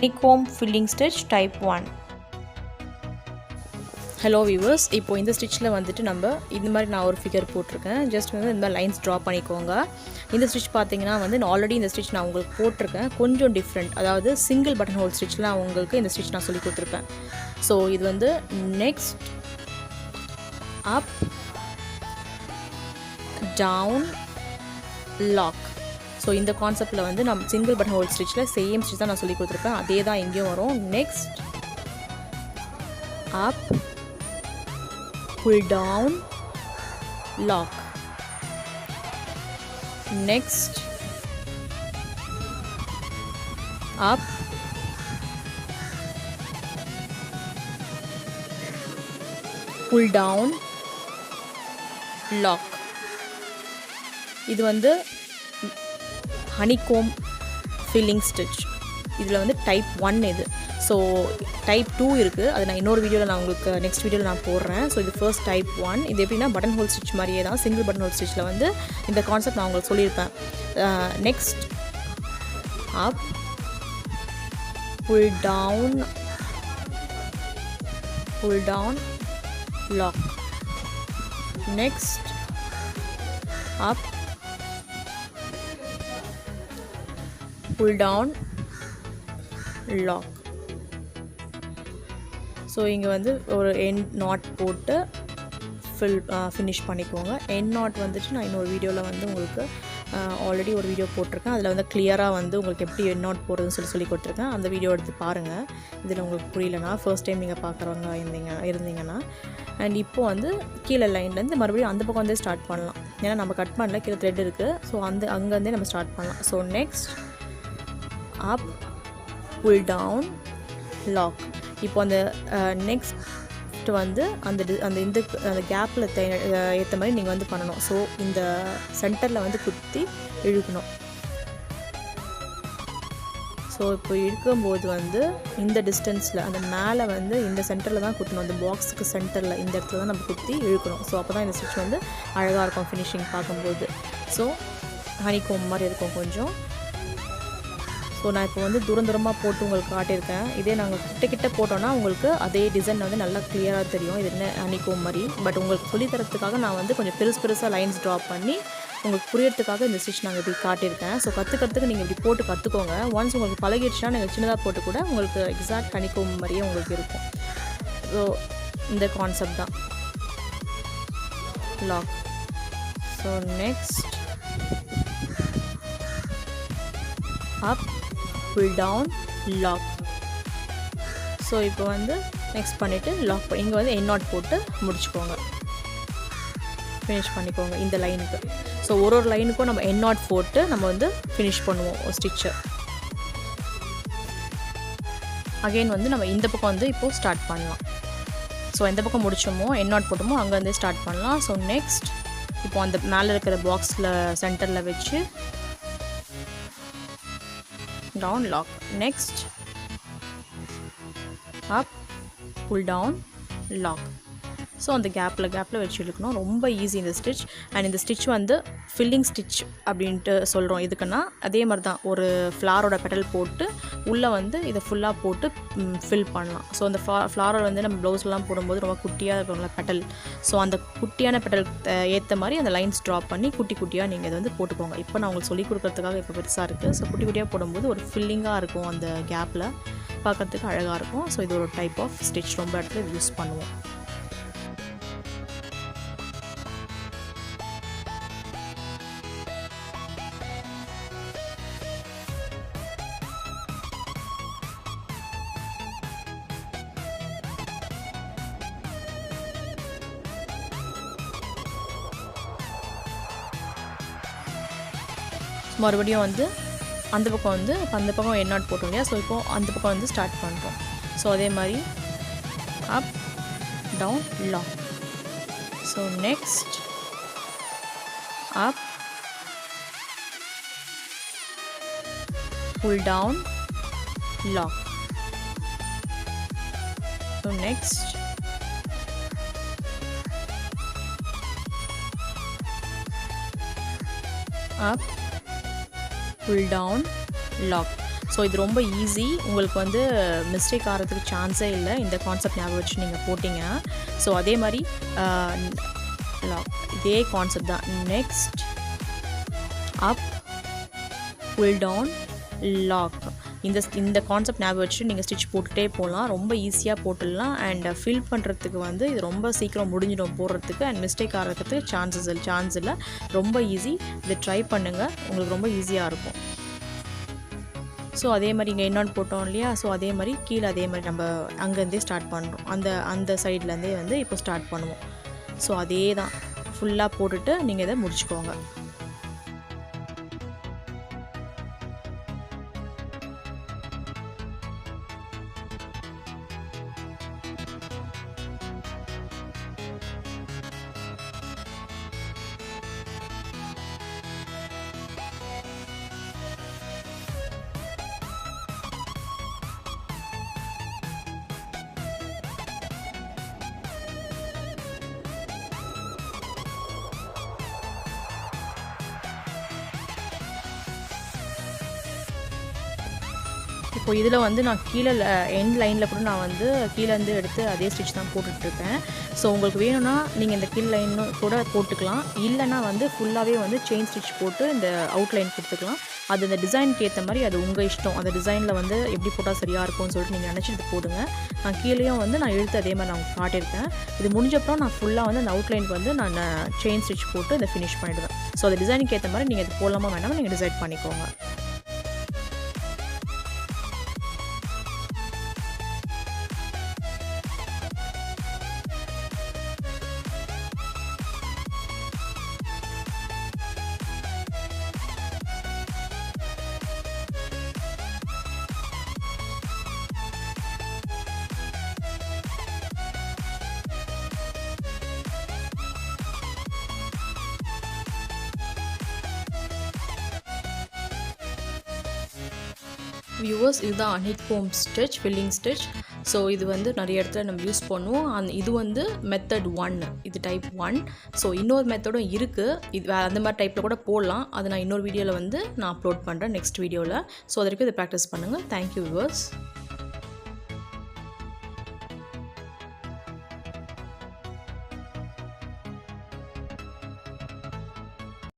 honeycomb filling stitch type 1. Hello viewers, இப்போ இந்த ஸ்டிட்ச்ல வந்துட்டு நம்ம இந்த மாதிரி நான் ஒரு ஃபிகர் போட்டுருக்கேன். ஜஸ்ட் வந்து இந்த லைன்ஸ் ட்ரா பண்ணிக்கோங்க. இந்த ஸ்டிட்ச் பார்த்தீங்கன்னா வந்து ஆல்ரெடி இந்த ஸ்டிட்ச் நான் உங்களுக்கு போட்டிருக்கேன். கொஞ்சம் டிஃப்ரெண்ட், அதாவது சிங்கிள் பட்டன் ஹோல் ஸ்டிட்ச்லாம் உங்களுக்கு இந்த ஸ்டிட்ச் நான் சொல்லி கொடுத்துருப்பேன். ஸோ இது வந்து next up down lock. So இந்த கான்செப்டில் வந்து நம்ம சிங்கிள் பட்டன் ஹோல் ஸ்டிட்ச்சில் சேம் ஸ்டிச் தான் நான் சொல்லி கொடுத்துருப்பேன். அதே தான் எங்கேயும் வரும். Next up pull down lock. Next up pull down lock. இது வந்து honeycomb filling stitch. இதில் வந்து டைப் 1 இது. ஸோ டைப் 2 இருக்குது, அது நான் இன்னொரு வீடியோவில் நான் உங்களுக்கு நெக்ஸ்ட் வீடியோவில் நான் போடுறேன். ஸோ இது ஃபர்ஸ்ட் டைப் 1. இது எப்படின்னா பட்டன் ஹோல் ஸ்டிச் மாதிரியே தான், சிங்கிள் பட்டன் ஹோல் ஸ்டிச்சில் வந்து இந்த கான்செப்ட் நான் உங்களுக்கு சொல்லியிருப்பேன். Next up pull down lock. Next up pull down lock. So இங்கே வந்து ஒரு எண்ட் நாட் போட்டு ஃபினிஷ் பண்ணிக்கோங்க. எண்ட் நாட் வந்துட்டு நான் இன்னொரு வீடியோவில் வந்து உங்களுக்கு ஆல்ரெடி ஒரு வீடியோ போட்டிருக்கேன். அதில் வந்து கிளியராக வந்து உங்களுக்கு எப்படி எண்ட் நாட் போடுறதுன்னு சொல்லி கொடுத்துருக்கேன். அந்த வீடியோ எடுத்து பாருங்கள். இதில் உங்களுக்கு புரியலனா ஃபர்ஸ்ட் டைம் நீங்கள் பார்க்குறவங்க இருந்தீங்கன்னா. அண்ட் இப்போது வந்து கீழே லைன்லேருந்து மறுபடியும் அந்த பக்கம் வந்து ஸ்டார்ட் பண்ணலாம். ஏன்னா நம்ம கட் பண்ணல, கீழே த்ரெட் இருக்குது. ஸோ அங்கேருந்தே நம்ம ஸ்டார்ட் பண்ணலாம். So next up pull down lock. இப்போ அந்த நெக்ஸ்ட் வந்து அந்த கேப்பில் ஏற்ற மாதிரி நீங்கள் வந்து பண்ணணும். ஸோ இந்த சென்டரில் வந்து குத்தி இழுக்கணும். ஸோ இப்போ இழுக்கும்போது வந்து இந்த டிஸ்டன்ஸில் அந்த மேலே வந்து இந்த சென்டரில் தான் குத்தணும். அந்த பாக்ஸுக்கு சென்டரில் இந்த இடத்துல தான் நம்ம குத்தி இழுக்கணும். ஸோ அப்போ தான் இந்த ஸ்டிச் வந்து அழகாக இருக்கும் ஃபினிஷிங் பார்க்கும்போது. ஸோ ஹனிகோம் மாதிரி இருக்கும் கொஞ்சம். ஸோ நான் இப்போ வந்து தூரமாக போட்டு உங்களுக்கு காட்டியிருக்கேன். இதே நாங்கள் கிட்ட போட்டோன்னா உங்களுக்கு அதே டிசைன் வந்து நல்லா கிளியராக தெரியும். இது என்ன ஹனிகோம் மாதிரி. பட் உங்களுக்கு சொல்லித்தரத்துக்காக நான் வந்து கொஞ்சம் பெருசாக லைன்ஸ் ட்ரா பண்ணி உங்களுக்கு புரியறதுக்காக இந்த ஸ்டிச் நாங்கள் இப்படி காட்டியிருக்கேன். ஸோ கற்றுக்கிறதுக்கு நீங்கள் இப்படி போட்டு கற்றுக்கோங்க. ஒன்ஸ் உங்களுக்கு பழகிடுச்சுன்னா நீங்கள் சின்னதாக போட்டு கூட உங்களுக்கு எக்ஸாக்ட் ஹனிகோம் மாதிரியே உங்களுக்கு இருக்கும். ஸோ இந்த கான்செப்ட் தான் lock. So next up pull down lock. So இப்போ வந்து நெக்ஸ்ட் பண்ணிவிட்டு லாக் இங்கே வந்து எண்ட் நாட் போட்டு முடிச்சுக்கோங்க, ஃபினிஷ் பண்ணிக்கோங்க இந்த லைனுக்கு. ஸோ ஒரு லைனுக்கும் நம்ம எண்ட் நாட் போட்டு நம்ம வந்து ஃபினிஷ் பண்ணுவோம் ஸ்டிச்சை. அகெயின் வந்து நம்ம இந்த பக்கம் வந்து இப்போது ஸ்டார்ட் பண்ணலாம். ஸோ எந்த பக்கம் முடிச்சோமோ எண்ட் நாட் போட்டோமோ அங்கேருந்தே ஸ்டார்ட் பண்ணலாம். ஸோ நெக்ஸ்ட் இப்போ அந்த மேலே இருக்கிற பாக்ஸில் சென்டரில் வச்சு down lock. Next up pull down lock. So அந்த கேப்பில் வச்சு இழுக்கணும். ரொம்ப ஈஸி இந்த ஸ்டிச். அண்ட் இந்த ஸ்டிச் வந்து ஃபில்லிங் ஸ்டிச் அப்படின்ட்டு சொல்கிறோம். எதுக்குன்னா அதே மாதிரி தான் ஒரு ஃப்ளாரோட பெட்டல் போட்டு உள்ளே வந்து இதை ஃபுல்லாக போட்டு ஃபில் பண்ணலாம். ஸோ அந்த ஃப்ளாரோட வந்து நம்ம ப்ளவுஸ்லாம் போடும்போது ரொம்ப குட்டியாக இருக்கும்ல பெட்டல். ஸோ அந்த குட்டியான பெட்டல் ஏற்ற மாதிரி அந்த லைன்ஸ் ட்ராப் பண்ணி குட்டி குட்டியாக நீங்கள் இதை வந்து போட்டுக்கோங்க. இப்போ நான் உங்களுக்கு சொல்லிக் கொடுக்குறதுக்காக இப்போ பெருசாக இருக்குது. ஸோ குட்டி குட்டியாக போடும்போது ஒரு ஃபில்லிங்காக இருக்கும், அந்த கேப்பில் பார்க்குறதுக்கு அழகாக இருக்கும். ஸோ இது ஒரு டைப் ஆஃப் ஸ்டிச், ரொம்ப இடத்துல யூஸ் பண்ணுவோம். மறுபடியும் வந்து அந்த பக்கம் எண்ட் நாட் போட்டோம் இல்லையா. ஸோ இப்போது அந்த பக்கம் வந்து ஸ்டார்ட் பண்ணுறோம். ஸோ அதே மாதிரி up down lock. So next up pull down lock. So next up, pull down, lock. So இது ரொம்ப ஈஸி, உங்களுக்கு வந்து மிஸ்டேக் ஆகிறதுக்கு சான்ஸே இல்லை இந்த கான்செப்ட் ஞாபகம் வச்சு நீங்கள் போட்டிங்கன்னா. ஸோ அதே மாதிரி இதே கான்செப்ட் தான். Next up, pull down, lock. இந்த கான்செப்ட் ஞாபகம் வச்சு நீங்கள் ஸ்டிச் போட்டுகிட்டே போகலாம். ரொம்ப ஈஸியாக போட்டுடலாம். அண்ட் ஃபில் பண்ணுறதுக்கு வந்து இது ரொம்ப சீக்கிரம் முடிஞ்சிடும் போடுறதுக்கு. அண்ட் மிஸ்டேக் ஆகிறதுக்கு சான்ஸ் இல்லை. ரொம்ப ஈஸி. இதை ட்ரை பண்ணுங்கள், உங்களுக்கு ரொம்ப ஈஸியாக இருக்கும். ஸோ அதே மாதிரி இங்கே இன்னொன்று போட்டோம் இல்லையா, ஸோ அதே மாதிரி கீழே அதே மாதிரி நம்ம அங்கேருந்தே ஸ்டார்ட் பண்ணுறோம். அந்த சைட்லேருந்தே வந்து இப்போ ஸ்டார்ட் பண்ணுவோம். ஸோ அதே தான் ஃபுல்லாக போட்டுட்டு நீங்கள் இதை முடிச்சுக்கோங்க. இப்போ இதில் வந்து நான் கீழே எண்ட் லைனில் கூட நான் வந்து கீழேருந்து எடுத்து அதே ஸ்டிச் தான் போட்டுட்ருக்கேன். ஸோ உங்களுக்கு வேணும்னா நீங்கள் இந்த கீழ் லைன் கூட போட்டுக்கலாம். இல்லைனா வந்து ஃபுல்லாகவே வந்து செயின் ஸ்டிச் போட்டு இந்த அவுட்லைன் கொடுத்துக்கலாம். அது இந்த டிசைனுக்கு ஏற்ற மாதிரி அது உங்கள் இஷ்டம். அந்த டிசைனில் வந்து எப்படி போட்டால் சரியாக இருக்கும்னு சொல்லிட்டு நீங்கள் நினச்சிட்டு போடுங்க. நான் கீழேயும் வந்து நான் இழுத்து அதே மாதிரி நான் காட்டியிருக்கேன். இது முடிஞ்சப்பறம் நான் ஃபுல்லாக வந்து அந்த அவுட்லைனுக்கு வந்து நான் செயின் ஸ்டிச் போட்டு இதை ஃபினிஷ் பண்ணிவிடுவேன். ஸோ அந்த டிசைனுக்கு ஏற்ற மாதிரி நீங்கள் இது போடலாமா வேணாமல் நீங்கள் டிசைட் பண்ணிக்கோங்க. வியூவர்ஸ், இதுதான் HoneyComb stitch, filling stitch. So இது வந்து நிறைய இடத்துல நம்ம யூஸ் பண்ணுவோம். இது வந்து மெத்தட் 1, இது டைப் 1. ஸோ இன்னொரு மெத்தடும் இருக்குது. இது அந்த மாதிரி டைப்பில் கூட போடலாம். அது நான் இன்னொரு வீடியோவில் வந்து நான் அப்லோட் பண்ணுறேன் நெக்ஸ்ட் வீடியோவில். ஸோ அது வரைக்கும் இதை ப்ராக்டிஸ் பண்ணுங்கள். Thank you viewers.